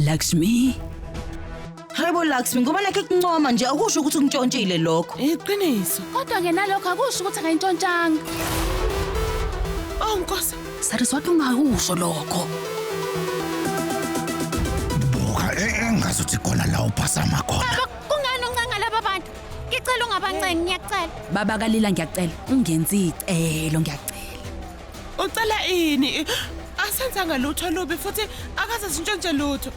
Lakshmi, Hayibo Lakshmi, ngoba nakhe kuncoma nje akusho ukuthi untshontshile lokho. Iqiniso. kodwa ngenalokho akusho ukuthi akayintshontshanga. Oh Nkosi. Sariswati ungakusho lokho. Buka engazuthi khona la uphasama khona. Baba, kungani uncanga laba bantu? Ngicela ungabancengi ngiyacela. Baba Kalila ngiyacela, ungenzi icelo ngiyacela. Ucela ini? Asenzanga lutho lubi futhi akaze sintshontshe lutho.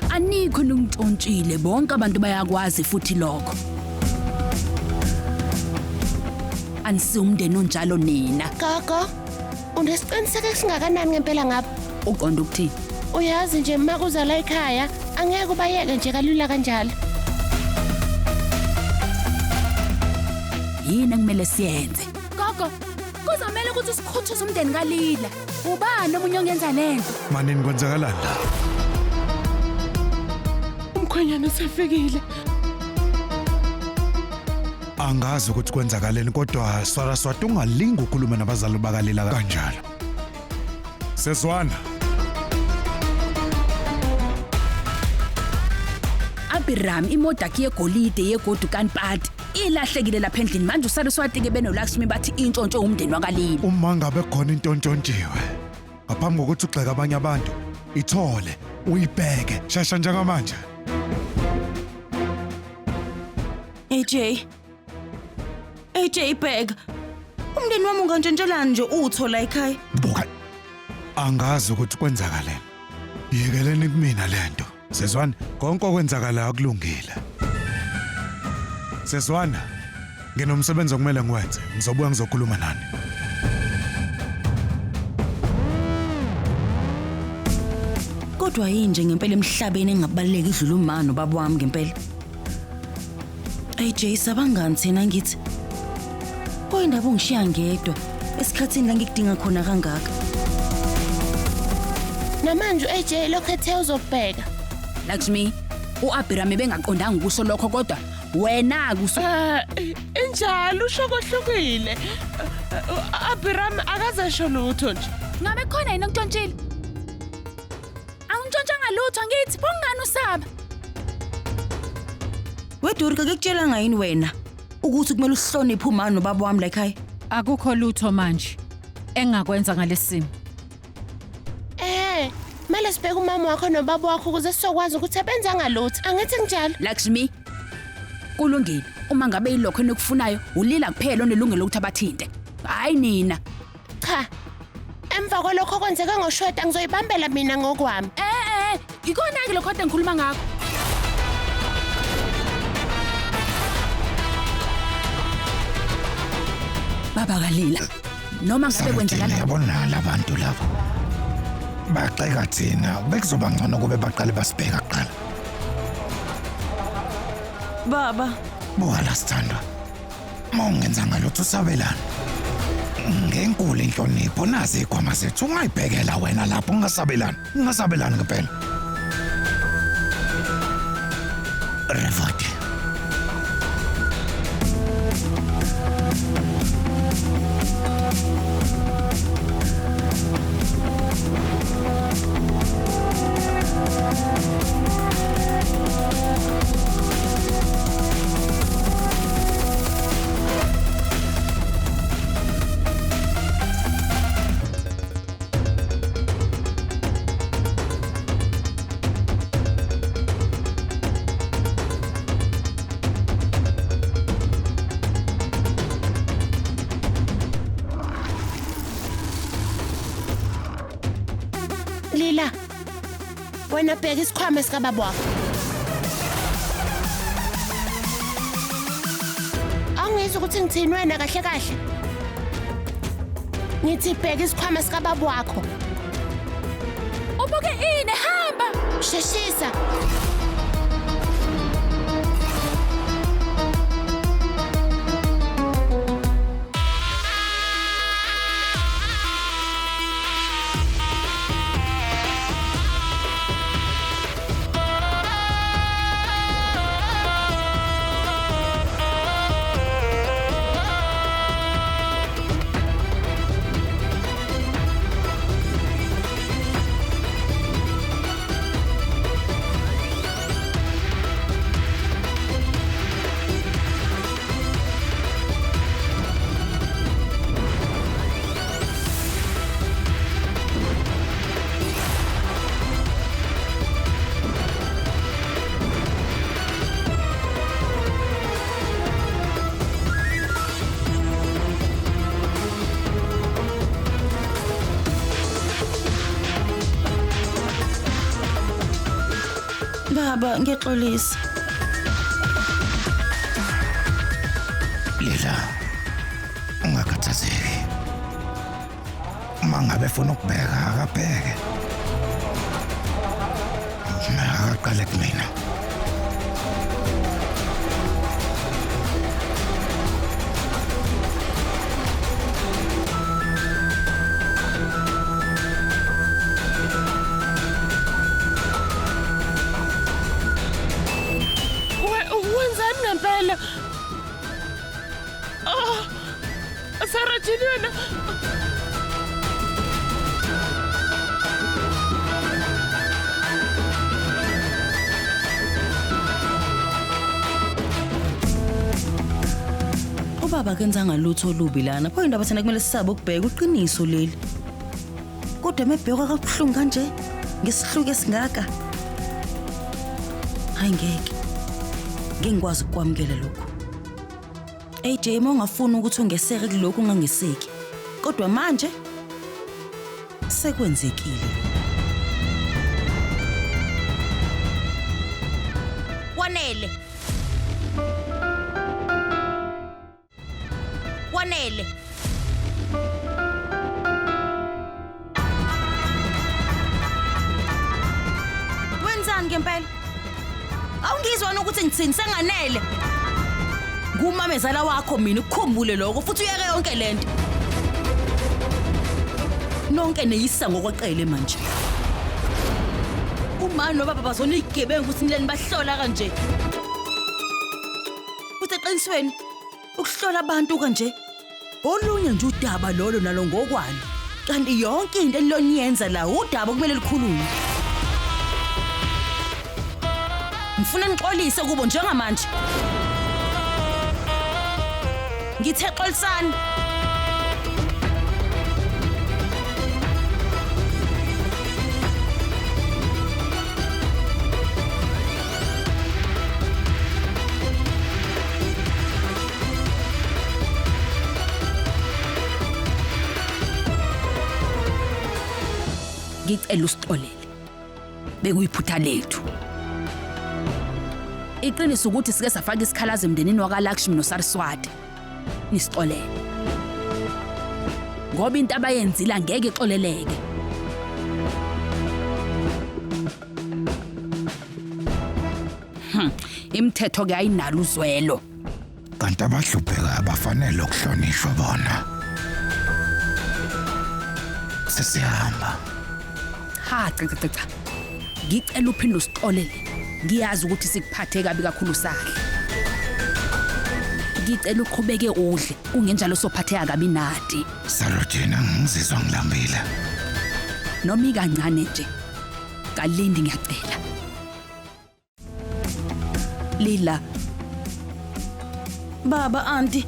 Anikho ningitshontshile, bonke abantu bayakwazi futhi lokho. Anisi umndeni onjalo nina. Gogo, unesiqiniseko esingakanani ngempela ngapha? Uqonda ukuthini? Uyazi nje makuza la ekhaya, angeke ubayeke nje kalula kanjalo. Yini kumele siyenze? Gogo, kuzomela ukuthi sikhuthuze umndeni Kalila. Ubani omunye ongenza lento? Manini kwenzakalani la? Umkhwenyana sefikile. Angazi ukuthi kwenzakaleni kodwa Saraswati ungalingi ukukhuluma nabazali bakalila kanjalo. Sezwana. Abiram imoda yakhe yegolide yegodu kanpati ilahlekile lapha endlini manje uSaraswati ke benoLakshmi bathi intshontsho umndeni waKalila. Uma ngabe khona into ontshontshiwe ngaphambi kokuthi ugxeka abanye abantu ithole uyibheke shasha njengamanje. AJ bheka. Umndeni wami ungantshontshela nje utho la ekhaya. Buka angazi ukuthi kwenzakaleni. Yikeleni kumina lento. Sezwana konke okwenzakala akulungile. Sezwana nginomsebenzi okumele ngiwenze. Ngizobuya ngizokhuluma nani. Kodwa yini nje ngempela emhlabeni engabaleki idlula uma nobaba wami ngempela. AJ sabangani thina ngithi. Koyindaba ungishiya ngedwa esikhatsini la ngikudinga khona kangaka. Namanje AJ lokho ethe uzobheka. Lakshmi, uAbiram bengaqondanga ukusho lokho kodwa wena kuso Injalo ushokohlukile. Abiram akazesho lutho nje. ngabe khona yini ontshontshile? Angintshontsha lutho ngithi bongani usaba? Wedurika kekutshela ngayini wena ukuthi kumele uhloniphe uma nobaba wami la ekhaya. Akukho lutho manje engakwenza ngalesimo. Mele sibheke umama wakho nobaba wakho ukuze sizokwazi ukuthi abenza ngalutho. Angithi njalo. Lakshmi, kulungile uma ngabe yilokho enokufunayo ulila kuphela onelungelo lokuthi abathinte. Hayi nina. Cha. Emva kwalokho kwenzeka ngoshweta ngizoyibambela mina ngokwami. Ikona ke lokho kade ngikhuluma ngakho. Baba Kalila, noma ngabe kwenzakala Yabona labantu labo. Baxeka thina bekuzoba ngcono kube baqale basibheka kuqala. Baba, Buka la Sithandwa. Mawungenza ngalutho usabelana. Ngenkulu inhlonipho nazi igwama zethu ungayibhekela wena lapho ungasabelani ngempela. Revati. Lila. Wena bheka isikhwama sikababa wakho. Angizwe ukuthi ngithini wena kahle kahle. Ngithi bheka isikhwama sikababa wakho. ubuke ini hamba. Sheshisa. Baba, ngiyaxolisa. Lila, ungakhathazeki. Mangabe ufuna ukubheka akabheke. Akaqale kumina. Wenzani ngempela? Sarajini wena. Ubaba kenzanga lutho olubi lana. Pho indaba thina kumele sisabe ukubheka uqiniso leli. Kodwa mebheka kabuhlungu kanje ngesihluku esingaka. Hayi ngeke. Ngingikwazi ukwamukela lokho. AJ ungafuni ukuthi ungeseke kuloko ungangeseki. Kodwa manje sekwenzekile. Wanele. Wanele. Wenzani ngempela? Awungizwa ukuthi ngithini senganele. Ngumamezala wakho mina ukukhumbule lokho futhi uyeke yonke lento. Nonke neyisa ngokweqele manje. Umani nobaba bazona igebengu ukuthi nileni bahlola kanje. Futhi eqinisweni ukuhlola abantu kanje olunye nje udaba lolo nalo ngokwani. Kanti yonke into eliloniyenza la udaba kumele likhulunywe. Ngifuna nixolise kubo njengamanje. Ngithe xolisana. Ngicela usixolele. Bekuyiphutha lethu. Iqiniso ukuthi sike safaka isikhalazo emndenini wakaLakshmi noSaraswati. Nisixolele. Ngoba into abayenzile angeke ixoleleke. Imithetho ke ayinalo uzwelo. Kanti abahlupheka abafanele ukuhlonishwa bona. Sesihamba. Ha cha. Ngicela uphinde usixolele. Ngiyazi ukuthi sikuphathe kabi kakhulu sahle. Ngicela uqhubeke udle, ungenjalo sophatheka kabi nadi. Sarojina ngizizwa ngilambile. Noma ikancane nje. Kalindi ngiyacela. Lila. Baba auntie.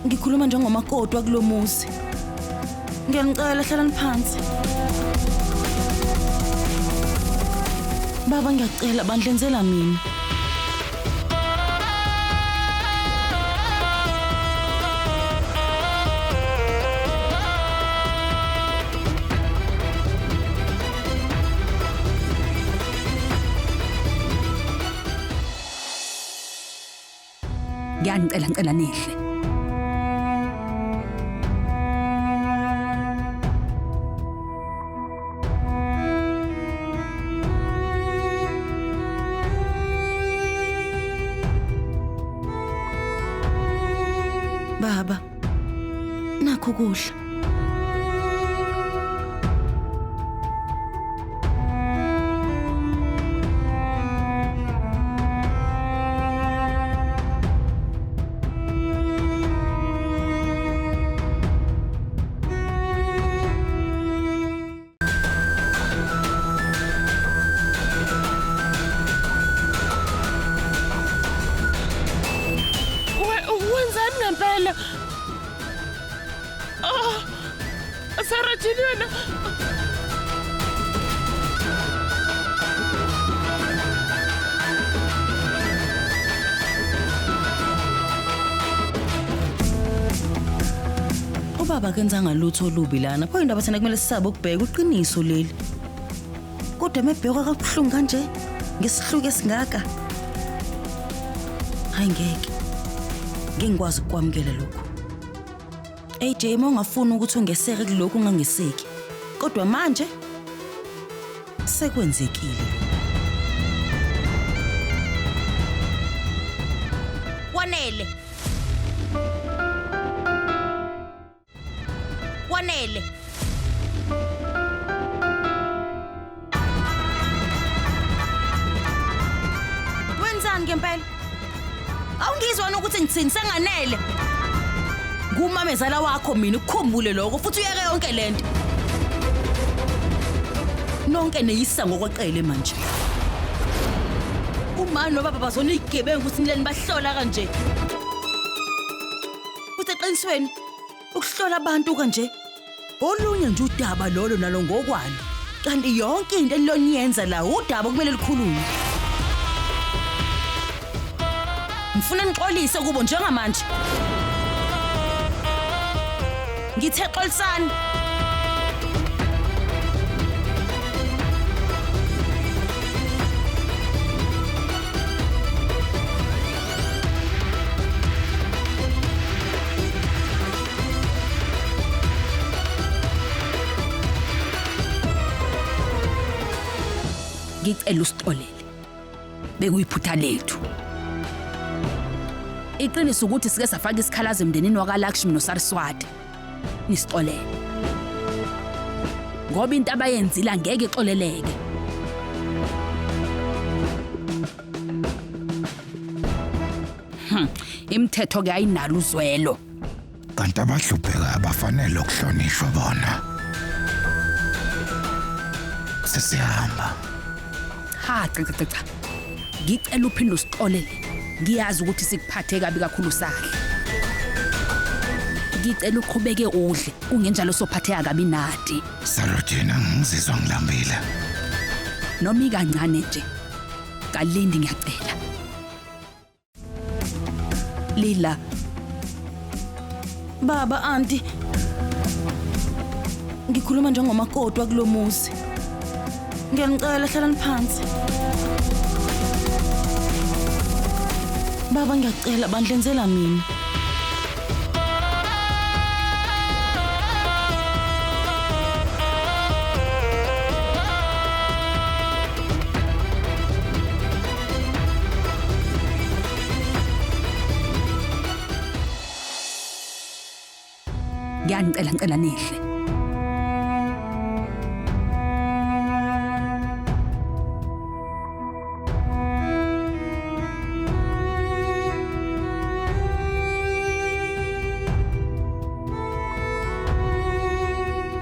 Ngikhuluma njengomakoti kulomuzi. Ngiyanicela hlalani phansi. Baba ngiyacela bandlenzela mina. Ngicela nihle. Baba, nakho kudla. Wenzani ngempela? Sarajini wena. Ubaba kenzanga lutho olubi lana. Pho indaba thina kumele sisabe ukubheka uqiniso leli. Kodwa mebhekwa kabuhlungu kanje ngesihluku esingaka. Hayi ngeke. Ngingikwazi ukwamukela lokho. AJ mawungafuna ukuthi ungeseke kuloko ungangeseki. Kodwa manje sekwenzekile. Wanele. Wanele. Wenzani ngempela? Awungizwa ukuthi ngitsini senganele. Kumamezala wakho mina ukukhumbule lokho futhi uyeke yonke lento. Nonke neyisa ngokweqele manje. Uma nobaba bazona igebengu ukuthi nileni bahlola kanje. Futhi eqinisweni ukuhlola abantu kanje olunye nje udaba lolo nalo ngokwani. Kanti yonke into eliloniyenza la udaba kumele likhulunywe. Ngifuna nixolise kubo njengamanje. Ngithe xolisana. Ngicela usixolele. Bekuyiphutha lethu. Iqiniso ukuthi sike safaka isikhalazo emndenini wakaLakshmi noSaraswati. Nisixolele. Ngoba into abayenzile angeke ixoleleke. Imithetho ke ayinalo uzwelo. Kanti abahlupheka abafanele ukuhlonishwa bona. Sesihamba. Ha cha. Ngicela uphinde usixolele. Ngiyazi ukuthi sikuphathe kabi kakhulu sahle. Ngicela uqhubeke udle ungenjalo sophatheka kabi nadi. Sarojina ngizizwa ngilambile. Nomi kancane nje. Kalindi ngiyacela. Lila. Baba auntie. Ngikhuluma njengomakoti wakulomuzi. Ngiyanicela hlalani phansi. Baba ngiyacela bandlenzela mina. Ngicela nihle.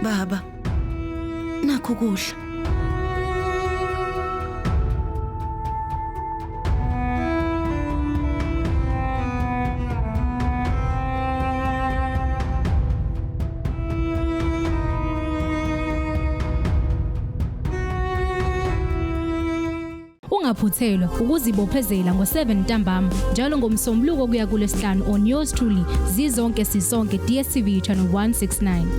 Baba, nakho kudla. Ungaphuthelwa ukuzibophezela ngo7 ntambama njalo ngomsombuluko kuya kuLesihlanu on yours truly zizonke sisonke DStv channel 169.